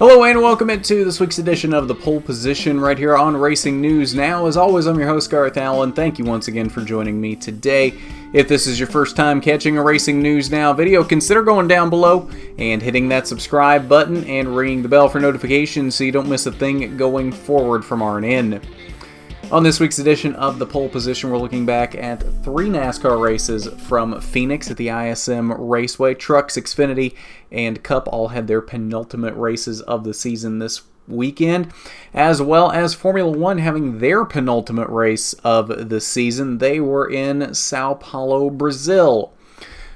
Hello and welcome into this week's edition of The Pole Position right here on Racing News Now. As always, I'm your host, Gareth Allen. Thank you once again for joining me today. If this is your first time catching a Racing News Now video, consider going down below and hitting that subscribe button and ringing the bell for notifications so you don't miss a thing going forward from RNN. On this week's edition of The Pole Position, we're looking back at 3 NASCAR races from Phoenix at the ISM Raceway. Trucks, Xfinity, and Cup all had their penultimate races of the season this weekend, as well as Formula One having their penultimate race of the season. They were in Sao Paulo, Brazil.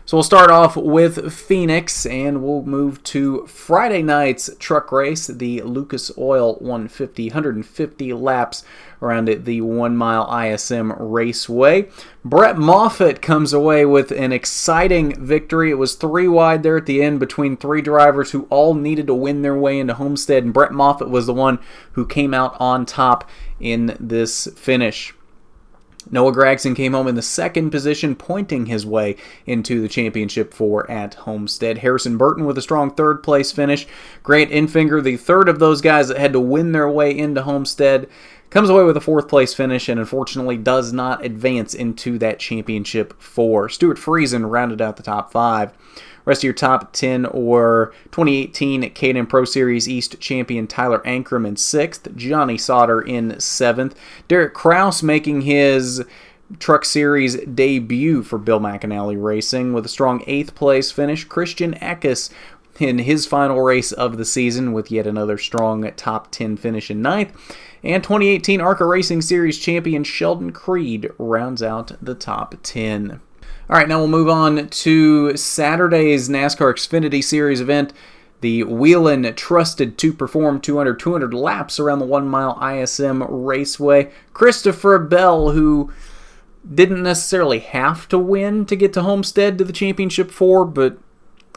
So we'll start off with Phoenix, and we'll move to Friday night's truck race, the Lucas Oil 150 laps around the 1 mile ISM Raceway. Brett Moffitt comes away with an exciting victory. It was 3 wide there at the end between 3 drivers who all needed to win their way into Homestead, and Brett Moffitt was the one who came out on top in this finish. Noah Gragson came home in the second position, pointing his way into the championship 4 at Homestead. Harrison Burton with a strong third place finish. Grant Enfinger, the third of those guys that had to win their way into Homestead, comes away with a 4th place finish and unfortunately does not advance into that championship 4. Stuart Friesen rounded out the top 5. Rest of your top 10 or 2018 K&N Pro Series East champion Tyler Ankrum in 6th, Johnny Sauter in 7th, Derek Kraus making his Truck Series debut for Bill McAnally Racing with a strong 8th place finish, Christian Eckes in his final race of the season with yet another strong top 10 finish in 9th, and 2018 ARCA Racing Series champion Sheldon Creed rounds out the top 10. All right, now we'll move on to Saturday's NASCAR Xfinity Series event. The Whelen trusted to perform 200 laps around the 1 mile ISM Raceway. Christopher Bell, who didn't necessarily have to win to get to Homestead to the Championship 4, but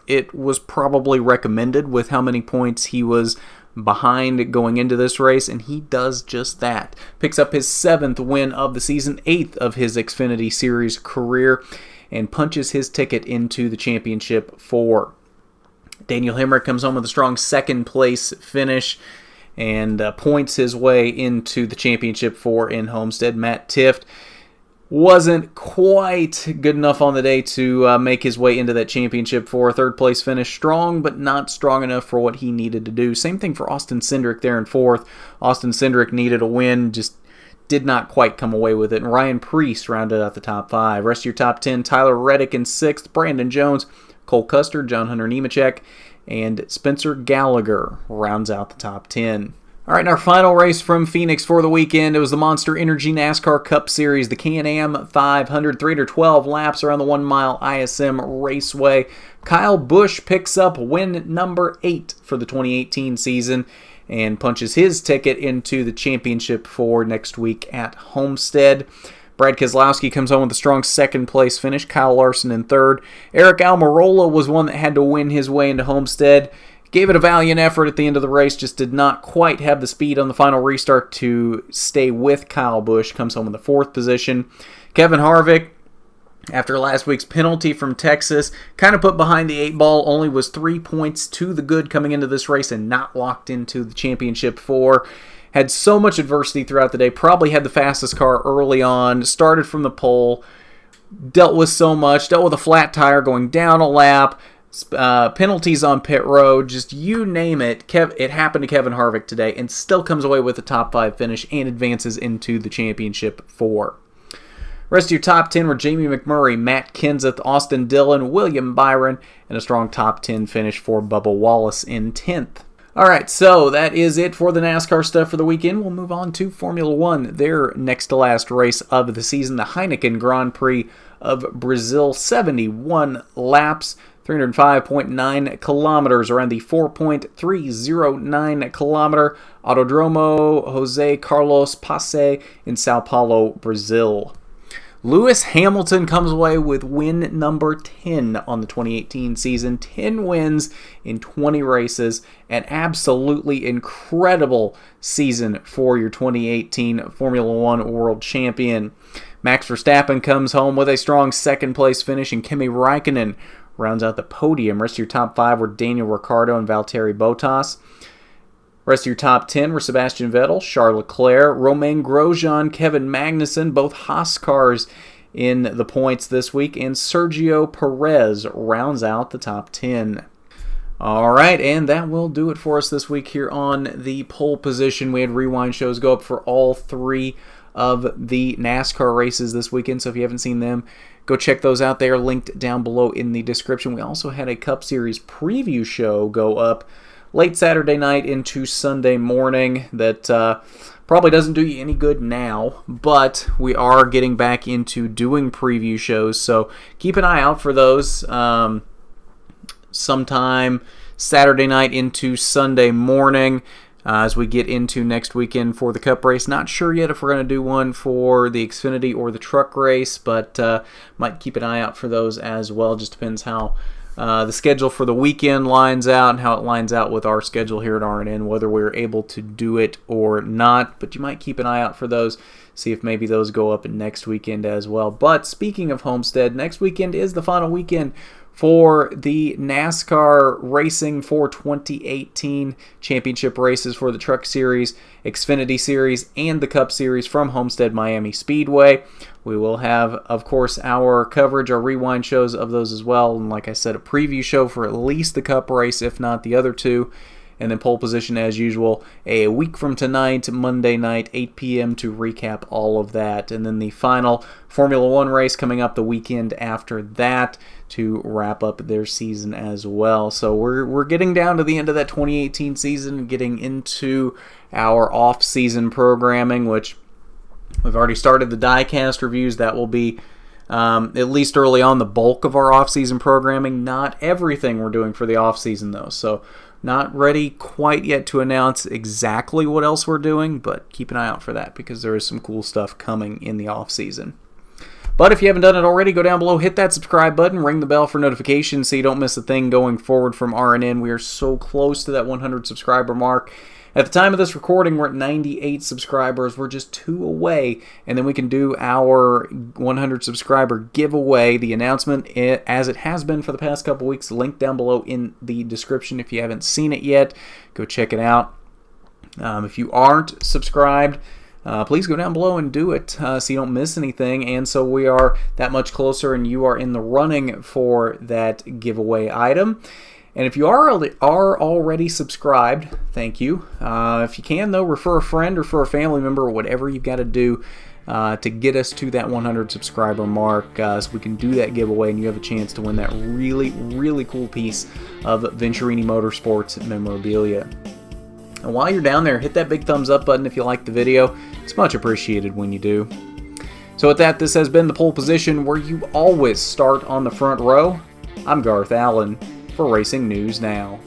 it was probably recommended with how many points he was behind going into this race, and he does just that. Picks up his 7th win of the season, 8th of his Xfinity Series career, and punches his ticket into the Championship 4. Daniel Hemrick comes home with a strong 2nd place finish and points his way into the Championship 4 in Homestead. Matt Tifft wasn't quite good enough on the day to make his way into that Championship 4. 3rd place finish, strong, but not strong enough for what he needed to do. Same thing for Austin Cindric there in 4th. Austin Cindric needed a win, just did not quite come away with it. And Ryan Preece rounded out the top 5. Rest of your top 10, Tyler Reddick in 6th, Brandon Jones, Cole Custer, John Hunter Nemechek, and Spencer Gallagher rounds out the top 10. All right, and our final race from Phoenix for the weekend, it was the Monster Energy NASCAR Cup Series, the Can-Am 500, 312 laps around the 1 mile ISM Raceway. Kyle Busch picks up win number 8 for the 2018 season and punches his ticket into the Championship 4 next week at Homestead. Brad Keselowski comes home with a strong 2nd place finish. Kyle Larson in 3rd. Eric Almirola was one that had to win his way into Homestead. Gave it a valiant effort at the end of the race, just did not quite have the speed on the final restart to stay with Kyle Busch. Comes home in the 4th position. Kevin Harvick, after last week's penalty from Texas, kind of put behind the 8 ball, only was 3 points to the good coming into this race and not locked into the Championship 4. Had so much adversity throughout the day, probably had the fastest car early on, started from the pole, dealt with so much, dealt with a flat tire going down a lap, penalties on pit road, just you name it. It happened to Kevin Harvick today and still comes away with a top 5 finish and advances into the Championship 4. Rest of your top 10 were Jamie McMurray, Matt Kenseth, Austin Dillon, William Byron, and a strong top 10 finish for Bubba Wallace in 10th. Alright, so that is it for the NASCAR stuff for the weekend. We'll move on to Formula One, their next to last race of the season, the Heineken Grand Prix of Brazil, 71 laps. 305.9 kilometers around the 4.309 kilometer Autodromo Jose Carlos Pace in Sao Paulo, Brazil. Lewis Hamilton comes away with win number 10 on the 2018 season. 10 wins in 20 races. An absolutely incredible season for your 2018 Formula One World Champion. Max Verstappen comes home with a strong 2nd place finish, and Kimi Räikkönen rounds out the podium. Rest of your top 5 were Daniel Ricciardo and Valtteri Bottas. Rest of your top 10 were Sebastian Vettel, Charles Leclerc, Romain Grosjean, Kevin Magnussen, both Haas cars in the points this week, and Sergio Perez rounds out the top 10. All right, and that will do it for us this week here on the pole position. We had rewind shows go up for all 3 of the NASCAR races this weekend, so if you haven't seen them, go check those out. They are linked down below in the description. We also had a Cup Series preview show go up late Saturday night into Sunday morning that probably doesn't do you any good now, but we are getting back into doing preview shows, so keep an eye out for those sometime Saturday night into Sunday morning as we get into next weekend for the Cup race. Not sure yet if we're going to do one for the Xfinity or the truck race, but might keep an eye out for those as well. Just depends how the schedule for the weekend lines out and how it lines out with our schedule here at RNN, whether we're able to do it or not. But you might keep an eye out for those, see if maybe those go up next weekend as well. But speaking of Homestead, next weekend is the final weekend for the NASCAR Racing for 2018 championship races for the Truck Series, Xfinity Series, and the Cup Series from Homestead Miami Speedway. We will have, of course, our coverage, our rewind shows of those as well, and like I said, a preview show for at least the Cup race, if not the other 2. And then pole position as usual, a week from tonight, Monday night, 8 p.m. to recap all of that. And then the final Formula One race coming up the weekend after that to wrap up their season as well. So we're getting down to the end of that 2018 season, getting into our off-season programming, which we've already started the diecast reviews. That will be at least early on the bulk of our off-season programming. Not everything we're doing for the off-season though, so not ready quite yet to announce exactly what else we're doing, but keep an eye out for that because there is some cool stuff coming in the off-season. But if you haven't done it already, go down below, hit that subscribe button, ring the bell for notifications so you don't miss a thing going forward from RNN. We are so close to that 100 subscriber mark. At the time of this recording, we're at 98 subscribers. We're just 2 away, and then we can do our 100 subscriber giveaway. The announcement, as it has been for the past couple weeks, linked down below in the description. If you haven't seen it yet, go check it out. If you aren't subscribed, please go down below and do it so you don't miss anything. And so we are that much closer, and you are in the running for that giveaway item. And if you are already subscribed, thank you. If you can, though, refer a friend, refer a family member, or whatever you've got to do to get us to that 100 subscriber mark so we can do that giveaway and you have a chance to win that really, really cool piece of Venturini Motorsports memorabilia. And while you're down there, hit that big thumbs up button if you like the video. It's much appreciated when you do. So with that, this has been the pole position where you always start on the front row. I'm Garth Allen for Racing News Now.